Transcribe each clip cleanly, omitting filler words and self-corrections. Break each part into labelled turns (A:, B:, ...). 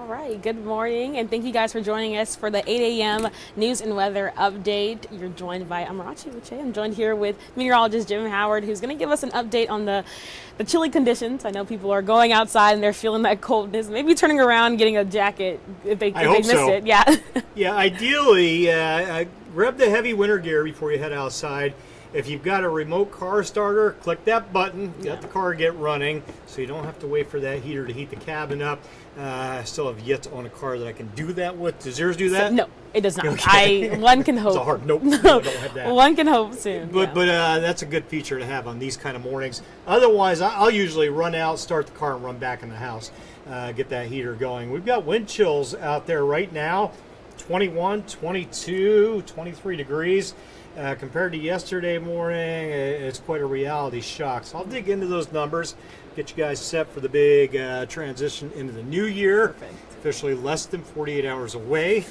A: All right, good morning, and thank you guys for joining us for the 8 a.m. news and weather update. You're joined by Amarachi. I'm joined here with meteorologist Jim Howard, who's going to give us an update on the chilly conditions. I know people are going outside and they're feeling that coldness, maybe turning around and getting a jacket if they missed it. Yeah.
B: Yeah, ideally, grab the heavy winter gear before you head outside. If you've got a remote car starter, click that button, let the car get running, so you don't have to wait for that heater to heat the cabin up. I still have yet to own a car that I can do that with. Does yours do that?
A: No, it does not.
B: Okay.
A: One can hope.
B: It's a hard nope. No, I don't have that.
A: One can hope soon.
B: But that's a good feature to have on these kind of mornings. Otherwise, I'll usually run out, start the car, and run back in the house, get that heater going. We've got wind chills out there right now, 21, 22, 23 degrees. Compared to yesterday morning, it's quite a reality shock. So I'll dig into those numbers, get you guys set for the big transition into the new year.
A: Perfect.
B: Officially less than 48 hours away.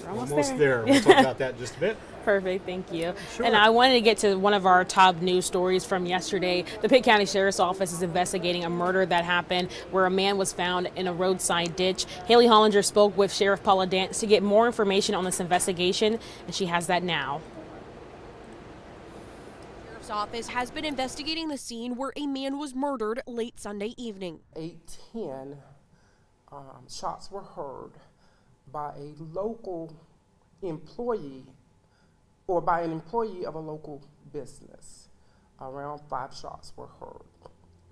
A: We're
B: Almost there. We'll talk about that in just a bit.
A: Perfect, thank you.
B: Sure.
A: And I wanted to get to one of our top news stories from yesterday. The Pitt County Sheriff's Office is investigating a murder that happened where a man was found in a roadside ditch. Haley Hollinger spoke with Sheriff Paula Dance to get more information on this investigation, and she has that now.
C: Office has been investigating the scene where a man was murdered late Sunday evening.
D: 8:10 shots were heard by a local employee or by an employee of a local business. Around 5 shots were heard.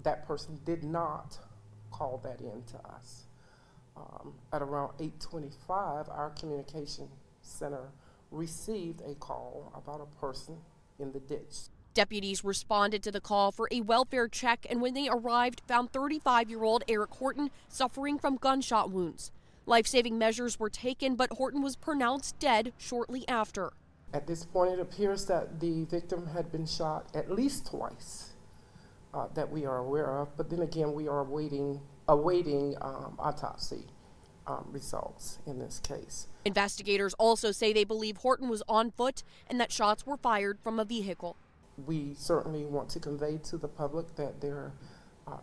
D: That person did not call that in to us. At around 8:25, our communication center received a call about a person in the ditch.
C: Deputies responded to the call for a welfare check, and when they arrived, found 35-year-old Eric Horton suffering from gunshot wounds. Life-saving measures were taken, but Horton was pronounced dead shortly after.
D: At this point, it appears that the victim had been shot at least twice that we are aware of, but then again, we are awaiting autopsy results in this case. Investigators
C: also say they believe Horton was on foot and that shots were fired from a vehicle.
D: We certainly want to convey to the public that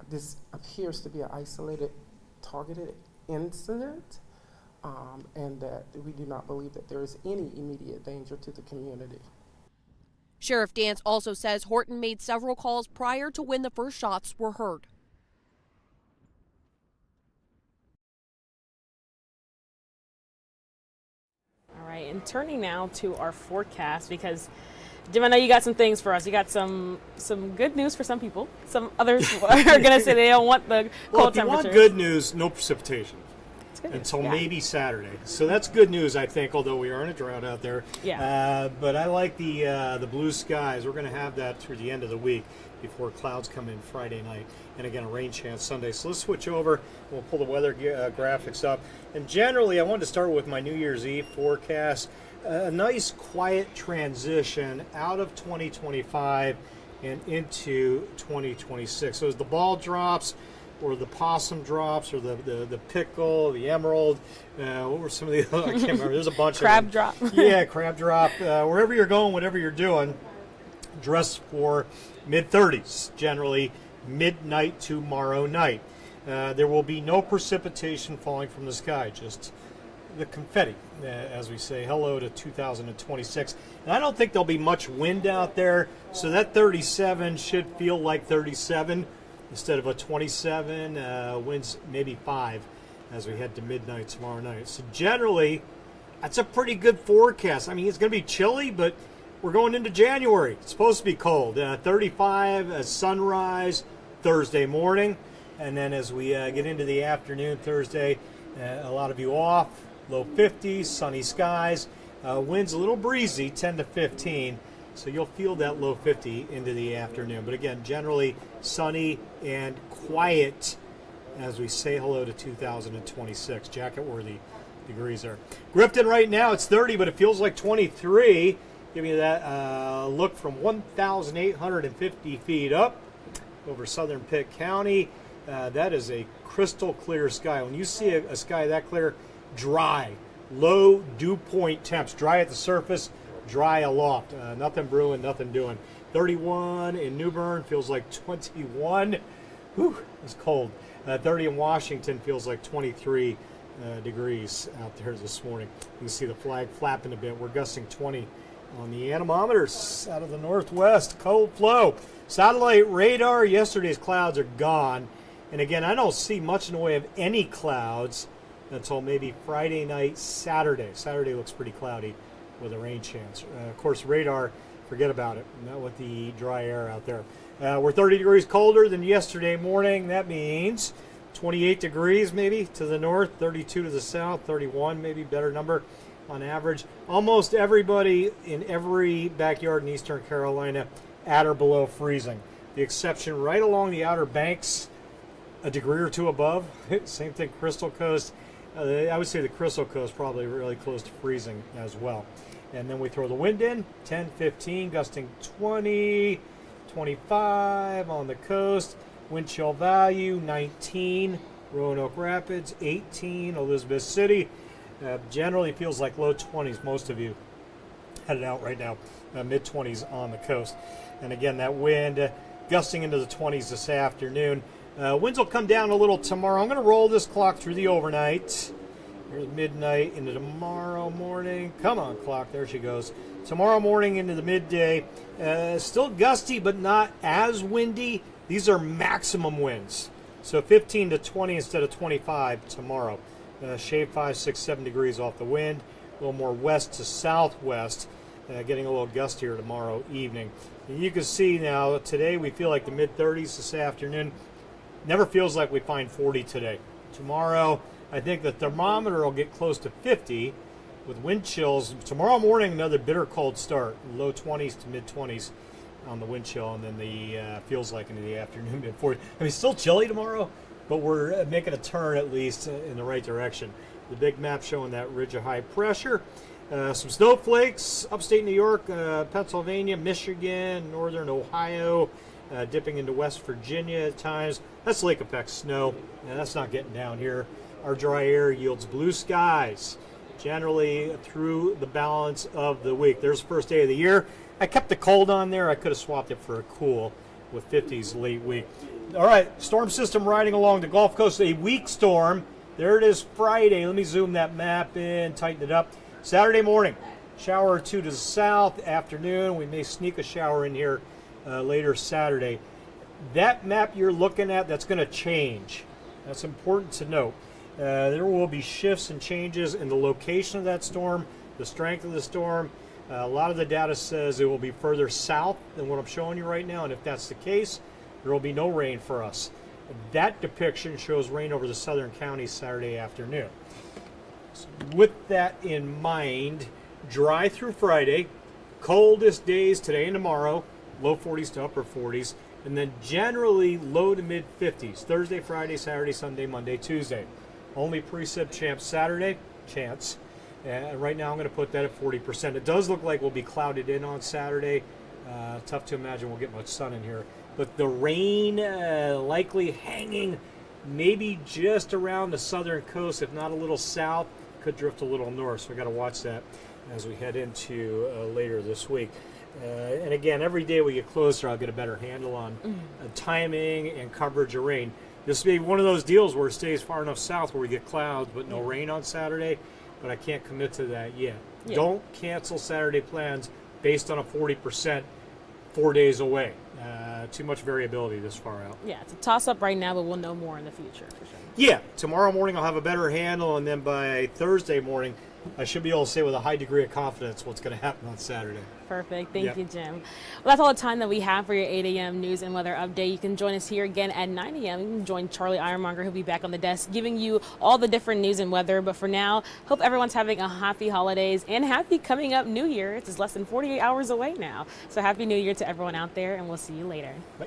D: this appears to be an isolated, targeted incident, and that we do not believe that there is any immediate danger to the community.
C: Sheriff Dance also says Horton made several calls prior to when the first shots were heard.
A: All right, and turning now to our forecast, because Jim, I know you got some things for us. You got some good news for some people. Some others are going to say they don't want the cold temperatures.
B: Well, if you want good news, no precipitation until
A: yeah.
B: maybe Saturday. So that's good news, I think, although we are in a drought out there.
A: Yeah.
B: But I like the blue skies. We're going to have that through the end of the week before clouds come in Friday night. And again, a rain chance Sunday. So let's switch over. We'll pull the weather graphics up. And generally, I wanted to start with my New Year's Eve forecast. A nice quiet transition out of 2025 and into 2026. So as the ball drops, or the possum drops, or the pickle, the emerald, what were some of the other? I can't remember. There's a bunch
A: crab
B: of
A: drop.
B: Yeah, crab drop. Wherever you're going, whatever you're doing, dress for mid-30s, generally midnight tomorrow night. There will be no precipitation falling from the sky, just the confetti, as we say. Hello to 2026. And I don't think there'll be much wind out there, so that 37 should feel like 37 instead of a 27. Winds maybe 5 as we head to midnight tomorrow night. So generally, that's a pretty good forecast. I mean, it's going to be chilly, but we're going into January. It's supposed to be cold. 35 as sunrise Thursday morning, and then as we get into the afternoon Thursday, a lot of you off. Low 50s, sunny skies. Winds a little breezy, 10 to 15. So you'll feel that low 50 into the afternoon. But again, generally sunny and quiet as we say hello to 2026. Jacket-worthy degrees there. Grifton right now, it's 30, but it feels like 23. Giving you that look from 1,850 feet up over southern Pitt County. That is a crystal clear sky. When you see a sky that clear, dry, low dew point temps, dry at the surface, dry aloft. Nothing brewing, nothing doing. 31 in New Bern feels like 21. Whew, it's cold. 30 in Washington feels like 23 degrees out there this morning. You can see the flag flapping a bit. We're gusting 20 on the anemometers out of the northwest. Cold flow. Satellite radar, yesterday's clouds are gone. And again, I don't see much in the way of any clouds until maybe Friday night, Saturday. Saturday looks pretty cloudy with a rain chance. Of course, radar, forget about it. Not with the dry air out there. We're 30 degrees colder than yesterday morning. That means 28 degrees maybe to the north, 32 to the south, 31 maybe, better number on average. Almost everybody in every backyard in eastern Carolina at or below freezing. The exception right along the Outer Banks, a degree or two above. Same thing, Crystal Coast. I would say the Crystal Coast probably really close to freezing as well. And then we throw the wind in, 10, 15, gusting 20, 25 on the coast. Wind chill value, 19. Roanoke Rapids, 18. Elizabeth City. Generally feels like low 20s, most of you headed out right now. Mid-20s on the coast. And again, that wind gusting into the 20s this afternoon. Winds will come down a little tomorrow. I'm going to roll this clock through the overnight. Here's midnight into tomorrow morning. Come on, clock. There she goes. Tomorrow morning into the midday. Still gusty, but not as windy. These are maximum winds. So 15 to 20 instead of 25 tomorrow. Shave 5, 6, 7 degrees off the wind. A little more west to southwest. Getting a little gustier tomorrow evening. And you can see now, today we feel like the mid-30s this afternoon. Never feels like we find 40 today. Tomorrow, I think the thermometer will get close to 50 with wind chills. Tomorrow morning, another bitter cold start. Low 20s to mid-20s on the wind chill, and then the feels like into the afternoon, mid-40s. I mean, still chilly tomorrow, but we're making a turn at least in the right direction. The big map showing that ridge of high pressure. Some snowflakes, upstate New York, Pennsylvania, Michigan, northern Ohio, dipping into West Virginia at times. That's lake effect snow. That's not getting down here. Our dry air yields blue skies generally through the balance of the week. There's the first day of the year. I kept the cold on there. I could have swapped it for a cool with 50s late week. All right, storm system riding along the Gulf Coast. A weak storm. There it is Friday. Let me zoom that map in, tighten it up. Saturday morning, shower or two to the south. Afternoon, we may sneak a shower in here later Saturday. That map you're looking at, that's going to change. That's important to note. There will be shifts and changes in the location of that storm, the strength of the storm. A lot of the data says it will be further south than what I'm showing you right now, and if that's the case, there will be no rain for us. That depiction shows rain over the southern counties Saturday afternoon. So with that in mind, dry through Friday, coldest days today and tomorrow, low 40s to upper 40s, and then generally low to mid 50s, Thursday, Friday, Saturday, Sunday, Monday, Tuesday. Only precip chance Saturday, chance. Right now I'm going to put that at 40%. It does look like we'll be clouded in on Saturday. Tough to imagine we'll get much sun in here. But the rain likely hanging maybe just around the southern coast, if not a little south, could drift a little north. So we got to watch that as we head into later this week. And again, every day we get closer, I'll get a better handle on timing and coverage of rain. This may be one of those deals where it stays far enough south where we get clouds but no rain on Saturday, but I can't commit to that yet. Yeah. Don't cancel Saturday plans based on a 40% 4 days away. Too much variability this far out.
A: Yeah, it's a toss-up right now, but we'll know more in the future for sure.
B: Yeah, tomorrow morning I'll have a better handle, and then by Thursday morning I should be able to say with a high degree of confidence what's going to happen on Saturday.
A: Perfect. Thank you, Jim. Well, that's all the time that we have for your 8 a.m. news and weather update. You can join us here again at 9 a.m. You can join Charlie Ironmonger, who'll be back on the desk giving you all the different news and weather. But for now, hope everyone's having a happy holidays and happy coming up New Year. It's less than 48 hours away now. So happy New Year to everyone out there, and we'll see you later.
B: Bye.